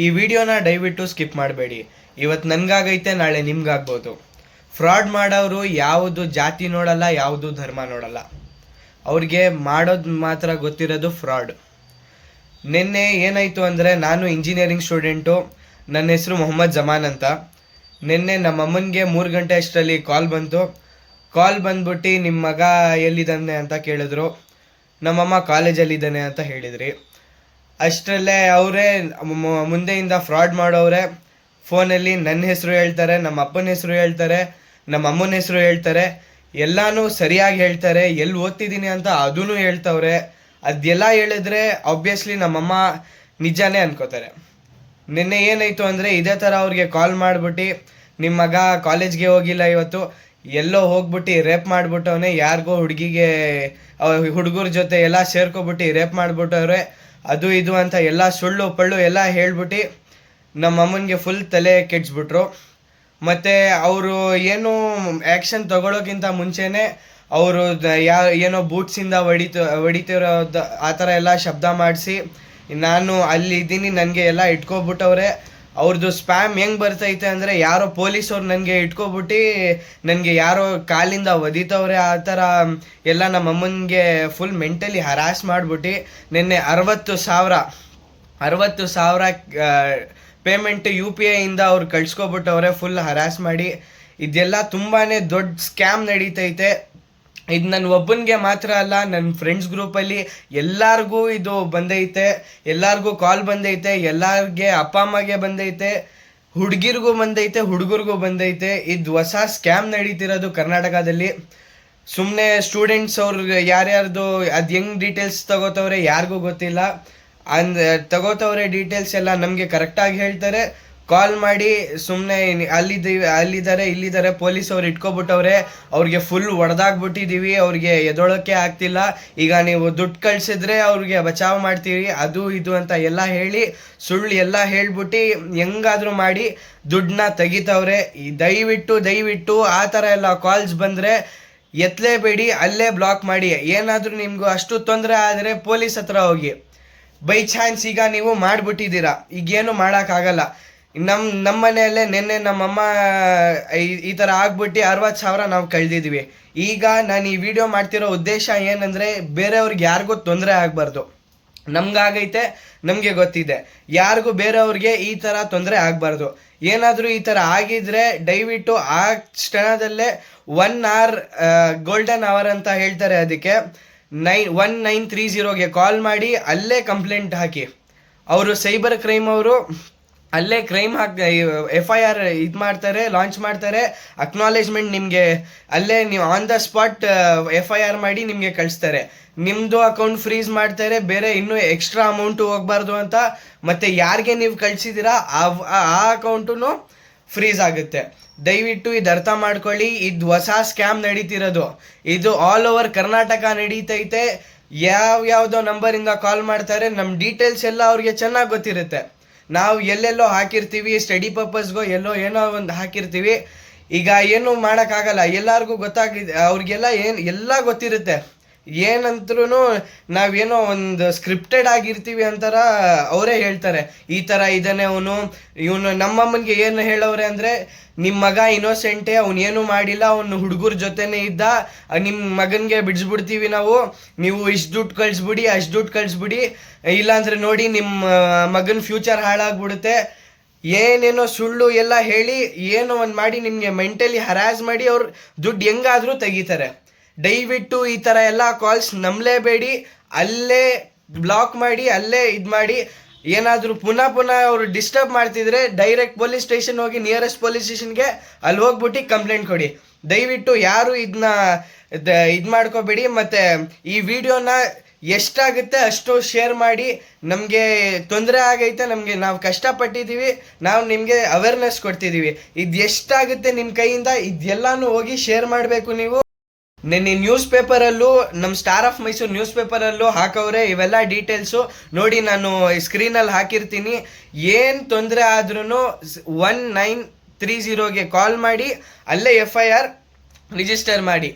ಈ ವಿಡಿಯೋನ ದಯವಿಟ್ಟು ಸ್ಕಿಪ್ ಮಾಡಬೇಡಿ. ಇವತ್ತು ನನಗಾಗೈತೆ, ನಾಳೆ ನಿಮ್ಗಾಗ್ಬೋದು. ಫ್ರಾಡ್ ಮಾಡೋರು ಯಾವುದು ಜಾತಿ ನೋಡಲ್ಲ, ಯಾವುದು ಧರ್ಮ ನೋಡಲ್ಲ. ಅವ್ರಿಗೆ ಮಾಡೋದು ಮಾತ್ರ ಗೊತ್ತಿರೋದು ಫ್ರಾಡ್. ನಿನ್ನೆ ಏನಾಯಿತು ಅಂದರೆ, ನಾನು ಇಂಜಿನಿಯರಿಂಗ್ ಸ್ಟೂಡೆಂಟು, ನನ್ನ ಹೆಸರು ಮೊಹಮ್ಮದ್ ಜಮಾನ್ ಅಂತ. ನಿನ್ನೆ ನಮ್ಮ ಅಮ್ಮನಿಗೆ 3 ಗಂಟೆ ಅಷ್ಟರಲ್ಲಿ ಕಾಲ್ ಬಂದ್ಬಿಟ್ಟು ನಿಮ್ಮ ಮಗ ಎಲ್ಲಿದ್ದಾನೆ ಅಂತ ಕೇಳಿದ್ರು. ನಮ್ಮಮ್ಮ ಕಾಲೇಜಲ್ಲಿದ್ದಾನೆ ಅಂತ ಹೇಳಿದ್ರಿ. ಅಷ್ಟರಲ್ಲೇ ಅವರೇ ಮುಂದೆಯಿಂದ ಫ್ರಾಡ್ ಮಾಡೋರೆ. ಫೋನಲ್ಲಿ ನನ್ನ ಹೆಸರು ಹೇಳ್ತಾರೆ, ನಮ್ಮ ಅಪ್ಪನ ಹೆಸರು ಹೇಳ್ತಾರೆ, ನಮ್ಮ ಅಮ್ಮನ ಹೆಸರು ಹೇಳ್ತಾರೆ, ಎಲ್ಲನೂ ಸರಿಯಾಗಿ ಹೇಳ್ತಾರೆ. ಎಲ್ಲಿ ಓದ್ತಿದ್ದೀನಿ ಅಂತ ಅದೂ ಹೇಳ್ತವ್ರೆ. ಅದೆಲ್ಲ ಹೇಳಿದ್ರೆ ಆಬ್ವಿಯಸ್ಲಿ ನಮ್ಮಮ್ಮ ನಿಜಾನೇ ಅನ್ಕೋತಾರೆ. ನಿನ್ನೆ ಏನಾಯಿತು ಅಂದರೆ, ಇದೇ ಥರ ಅವ್ರಿಗೆ ಕಾಲ್ ಮಾಡಿಬಿಟ್ಟು, ನಿಮ್ಮ ಮಗ ಕಾಲೇಜ್ಗೆ ಹೋಗಿಲ್ಲ ಇವತ್ತು, ಎಲ್ಲೋ ಹೋಗ್ಬಿಟ್ಟು ರೇಪ್ ಮಾಡಿಬಿಟ್ಟವನೇ, ಯಾರಿಗೋ ಹುಡುಗರ ಜೊತೆ ಎಲ್ಲ ಸೇರ್ಕೊಬಿಟ್ಟು ರೇಪ್ ಮಾಡಿಬಿಟ್ಟವ್ರೆ, ಅದು ಇದು ಅಂತ ಎಲ್ಲ ಸುಳ್ಳು ಪಳ್ಳು ಎಲ್ಲ ಹೇಳ್ಬಿಟ್ಟು ನಮ್ಮ ಅಮ್ಮನಿಗೆ ಫುಲ್ ತಲೆ ಕೆಡ್ಸ್ಬಿಟ್ರು. ಮತ್ತು ಅವರು ಏನು ಆ್ಯಕ್ಷನ್ ತಗೊಳ್ಳೋಕ್ಕಿಂತ ಮುಂಚೆನೇ ಅವರು ಏನೋ ಬೂಟ್ಸಿಂದ ಹೊಡಿತಿರೋ ಆ ಥರ ಎಲ್ಲ ಶಬ್ದ ಮಾಡಿಸಿ, ನಾನು ಅಲ್ಲಿದ್ದೀನಿ, ನನಗೆ ಎಲ್ಲ ಇಟ್ಕೊಬಿಟ್ಟವ್ರೆ. ಅವ್ರದ್ದು ಸ್ಪ್ಯಾಮ್ ಹೆಂಗೆ ಬರ್ತೈತೆ ಅಂದರೆ, ಯಾರೋ ಪೊಲೀಸವ್ರು ನನಗೆ ಇಟ್ಕೊಬಿಟ್ಟು ನನಗೆ ಯಾರೋ ಕಾಲಿಂದ ಒದಿತವ್ರೆ, ಆ ಥರ ಎಲ್ಲ ನಮ್ಮ ಅಮ್ಮನಿಗೆ ಫುಲ್ ಮೆಂಟಲಿ ಹರಾಸ್ ಮಾಡಿಬಿಟ್ಟು ನಿನ್ನೆ 60,000 ಪೇಮೆಂಟ್ UPI ಇಂದ ಅವ್ರು ಕಳ್ಸ್ಕೊಬಿಟ್ಟವ್ರೆ, ಫುಲ್ ಹರಾಸ್ ಮಾಡಿ. ಇದೆಲ್ಲ ತುಂಬಾ ದೊಡ್ಡ ಸ್ಕ್ಯಾಮ್ ನಡೀತೈತೆ. ಇದು ನನ್ನ ಒಬ್ಬನಿಗೆ ಮಾತ್ರ ಅಲ್ಲ, ನನ್ನ ಫ್ರೆಂಡ್ಸ್ ಗ್ರೂಪಲ್ಲಿ ಎಲ್ಲರಿಗೂ ಇದು ಬಂದೈತೆ, ಎಲ್ಲರಿಗೂ ಕಾಲ್ ಬಂದೈತೆ, ಎಲ್ಲರಿಗೆ ಅಪ್ಪ ಅಮ್ಮಗೆ ಬಂದೈತೆ, ಹುಡುಗಿರಿಗೂ ಬಂದೈತೆ, ಹುಡುಗರಿಗೂ ಬಂದೈತೆ. ಇದು ಹೊಸ ಸ್ಕ್ಯಾಮ್ ನಡೀತಿರೋದು ಕರ್ನಾಟಕದಲ್ಲಿ. ಸುಮ್ಮನೆ ಸ್ಟೂಡೆಂಟ್ಸ್ ಅವ್ರಿಗೆ ಯಾರ್ಯಾರ್ದು ಅದು ಹೆಂಗೆ ಡೀಟೇಲ್ಸ್ ತಗೋತವ್ರೆ ಯಾರಿಗೂ ಗೊತ್ತಿಲ್ಲ. ತಗೋತವ್ರೆ ಡೀಟೇಲ್ಸ್ ಎಲ್ಲ ನಮಗೆ ಕರೆಕ್ಟಾಗಿ ಹೇಳ್ತಾರೆ. ಕಾಲ್ ಮಾಡಿ ಸುಮ್ಮನೆ ಅಲ್ಲಿದ್ದಾರೆ ಇಲ್ಲಿದ್ದಾರೆ ಪೊಲೀಸವ್ರು ಇಟ್ಕೊಬಿಟ್ಟವ್ರೆ, ಅವ್ರಿಗೆ ಫುಲ್ ಹೊಡೆದಾಗ್ಬಿಟ್ಟಿದ್ದೀವಿ, ಅವ್ರಿಗೆ ಎದೊಳಕ್ಕೆ ಆಗ್ತಿಲ್ಲ, ಈಗ ನೀವು ದುಡ್ಡು ಕಳಿಸಿದ್ರೆ ಅವ್ರಿಗೆ ಬಚಾವ್ ಮಾಡ್ತೀವಿ, ಅದು ಇದು ಅಂತ ಎಲ್ಲ ಹೇಳಿ ಸುಳ್ಳು ಎಲ್ಲ ಹೇಳ್ಬಿಟ್ಟು ಹೆಂಗಾದರೂ ಮಾಡಿ ದುಡ್ಡನ್ನ ತೆಗಿತವ್ರೆ. ದಯವಿಟ್ಟು ಆ ಥರ ಎಲ್ಲ ಕಾಲ್ಸ್ ಬಂದರೆ ಎತ್ತಲೇಬೇಡಿ, ಅಲ್ಲೇ ಬ್ಲಾಕ್ ಮಾಡಿ. ಏನಾದರೂ ನಿಮಗೂ ಅಷ್ಟು ತೊಂದರೆ ಆದರೆ ಪೊಲೀಸ್ ಹತ್ರ ಹೋಗಿ. ಬೈ ಚಾನ್ಸ್ ಈಗ ನೀವು ಮಾಡಿಬಿಟ್ಟಿದ್ದೀರಾ, ಈಗೇನು ಮಾಡೋಕ್ಕಾಗಲ್ಲ. ನಮ್ಮ ಮನೆಯಲ್ಲೇ ನಿನ್ನೆ ನಮ್ಮಮ್ಮ ಈ ಥರ ಆಗ್ಬಿಟ್ಟು 60,000 ನಾವು ಕಳೆದಿದ್ವಿ. ಈಗ ನಾನು ಈ ವಿಡಿಯೋ ಮಾಡ್ತಿರೋ ಉದ್ದೇಶ ಏನಂದರೆ, ಬೇರೆಯವ್ರಿಗೆ ಯಾರಿಗೂ ತೊಂದರೆ ಆಗಬಾರ್ದು. ನಮಗಾಗೈತೆ, ನಮಗೆ ಗೊತ್ತಿದೆ, ಯಾರಿಗೂ ಬೇರೆಯವ್ರಿಗೆ ಈ ಥರ ತೊಂದರೆ ಆಗಬಾರ್ದು. ಏನಾದರೂ ಈ ಥರ ಆಗಿದ್ರೆ ದಯವಿಟ್ಟು ಆ ಕ್ಷಣದಲ್ಲೇ 1 hour ಗೋಲ್ಡನ್ ಅವರ್ ಅಂತ ಹೇಳ್ತಾರೆ, ಅದಕ್ಕೆ 1930ಗೆ ಕಾಲ್ ಮಾಡಿ ಅಲ್ಲೇ ಕಂಪ್ಲೇಂಟ್ ಹಾಕಿ. ಅವರು ಸೈಬರ್ ಕ್ರೈಮ್ ಅವರು ಅಲ್ಲೇ ಕ್ರೈಮ್ FIR ಲಾಂಚ್ ಮಾಡ್ತಾರೆ. ಅಕ್ನಾಲೇಜ್ಮೆಂಟ್ ನಿಮಗೆ ಅಲ್ಲೇ ನೀವು ಆನ್ ದ ಸ್ಪಾಟ್ FIR ಮಾಡಿ ನಿಮಗೆ ಕಳಿಸ್ತಾರೆ. ನಿಮ್ಮದು ಅಕೌಂಟ್ ಫ್ರೀಸ್ ಮಾಡ್ತಾರೆ, ಬೇರೆ ಇನ್ನೂ ಎಕ್ಸ್ಟ್ರಾ ಅಮೌಂಟು ಹೋಗಬಾರ್ದು ಅಂತ. ಮತ್ತು ಯಾರಿಗೆ ನೀವು ಕಳಿಸಿದ್ದೀರಾ ಆ ಅಕೌಂಟು ಫ್ರೀಸ್ ಆಗುತ್ತೆ. ದಯವಿಟ್ಟು ಇದು ಅರ್ಥ ಮಾಡ್ಕೊಳ್ಳಿ. ಇದು ಹೊಸ ಸ್ಕ್ಯಾಮ್ ನಡೀತಿರೋದು, ಇದು ಆಲ್ ಓವರ್ ಕರ್ನಾಟಕ ನಡೀತೈತೆ. ಯಾವ್ಯಾವುದೋ ನಂಬರಿಂದ ಕಾಲ್ ಮಾಡ್ತಾರೆ, ನಮ್ಮ ಡೀಟೇಲ್ಸ್ ಎಲ್ಲ ಅವ್ರಿಗೆ ಚೆನ್ನಾಗಿ ಗೊತ್ತಿರುತ್ತೆ. ನಾವು ಎಲ್ಲೆಲ್ಲೋ ಹಾಕಿರ್ತೀವಿ, ಸ್ಟಡಿ ಪರ್ಪಸ್ಗೋ ಏನೋ ಒಂದು ಹಾಕಿರ್ತೀವಿ. ಈಗ ಏನು ಮಾಡೋಕ್ಕಾಗಲ್ಲ, ಎಲ್ಲರಿಗೂ ಗೊತ್ತಾಗಿದೆ, ಅವ್ರಿಗೆಲ್ಲ ಎಲ್ಲ ಗೊತ್ತಿರುತ್ತೆ. ಏನಂದ್ರೂ ನಾವೇನೋ ಒಂದು ಸ್ಕ್ರಿಪ್ಟೆಡ್ ಆಗಿರ್ತೀವಿ ಅಂತಾರ ಅವರೇ ಹೇಳ್ತಾರೆ, ಈ ಥರ ಇದ್ದಾನೆ ಇವನು. ನಮ್ಮಮ್ಮನಿಗೆ ಏನು ಹೇಳೋರೆ ಅಂದರೆ, ನಿಮ್ಮ ಮಗ ಇನ್ನೋಸೆಂಟೇ, ಅವನೇನು ಮಾಡಿಲ್ಲ, ಅವನು ಹುಡುಗರ ಜೊತೆನೇ ಇದ್ದ, ನಿಮ್ಮ ಮಗನಿಗೆ ಬಿಡಿಸ್ಬಿಡ್ತೀವಿ ನೀವು ಇಷ್ಟು ದುಡ್ಡು ಕಳಿಸ್ಬಿಡಿ, ಅಷ್ಟು ದುಡ್ಡು ಕಳಿಸ್ಬಿಡಿ, ಇಲ್ಲಾಂದರೆ ನೋಡಿ ನಿಮ್ಮ ಮಗನ ಫ್ಯೂಚರ್ ಹಾಳಾಗ್ಬಿಡುತ್ತೆ, ಏನೇನೋ ಸುಳ್ಳು ಎಲ್ಲ ಹೇಳಿ ಏನೋ ಒಂದು ಮಾಡಿ ನಿಮಗೆ ಮೆಂಟಲಿ ಹರಾಸ್ ಮಾಡಿ ಅವ್ರು ದುಡ್ಡು ಹೆಂಗಾದರೂ ತೆಗಿತಾರೆ. ದಯವಿಟ್ಟು ಈ ಥರ ಎಲ್ಲ ಕಾಲ್ಸ್ ನಂಬಲೇಬೇಡಿ, ಅಲ್ಲೇ ಬ್ಲಾಕ್ ಮಾಡಿ, ಅಲ್ಲೇ ಇದು ಮಾಡಿ. ಏನಾದರೂ ಪುನಃ ಅವ್ರು ಡಿಸ್ಟರ್ಬ್ ಮಾಡ್ತಿದ್ರೆ ಡೈರೆಕ್ಟ್ ಪೊಲೀಸ್ ಸ್ಟೇಷನ್ ಹೋಗಿ, ನಿಯರೆಸ್ಟ್ ಪೊಲೀಸ್ ಸ್ಟೇಷನ್ಗೆ ಅಲ್ಲಿ ಹೋಗ್ಬಿಟ್ಟು ಕಂಪ್ಲೇಂಟ್ ಕೊಡಿ. ದಯವಿಟ್ಟು ಯಾರು ಇದನ್ನ ಇದು ಮಾಡ್ಕೋಬೇಡಿ. ಮತ್ತು ಈ ವಿಡಿಯೋನ ಎಷ್ಟಾಗುತ್ತೆ ಅಷ್ಟು ಶೇರ್ ಮಾಡಿ. ನಮಗೆ ತೊಂದರೆ ಆಗೈತೆ, ನಾವು ಕಷ್ಟಪಟ್ಟಿದ್ದೀವಿ, ನಾವು ನಿಮಗೆ ಅವೇರ್ನೆಸ್ ಕೊಡ್ತಿದ್ದೀವಿ. ಇದು ಎಷ್ಟಾಗುತ್ತೆ ನಿಮ್ಮ ಕೈಯಿಂದ ಇದೆಲ್ಲನೂ ಹೋಗಿ ಶೇರ್ ಮಾಡಬೇಕು ನೀವು. ನಿನ್ನೆ ನ್ಯೂಸ್ ಪೇಪರಲ್ಲೂ, ನಮ್ಮ ಸ್ಟಾರ್ ಆಫ್ ಮೈಸೂರು ನ್ಯೂಸ್ ಪೇಪರಲ್ಲೂ ಹಾಕವ್ರೆ ಇವೆಲ್ಲ ಡೀಟೇಲ್ಸು ನೋಡಿ. ನಾನು ಸ್ಕ್ರೀನಲ್ಲಿ ಹಾಕಿರ್ತೀನಿ. ಏನು ತೊಂದರೆ ಆದ್ರೂ 1930ಗೆ ಕಾಲ್ ಮಾಡಿ, ಅಲ್ಲೇ FIR ರಿಜಿಸ್ಟರ್ ಮಾಡಿ.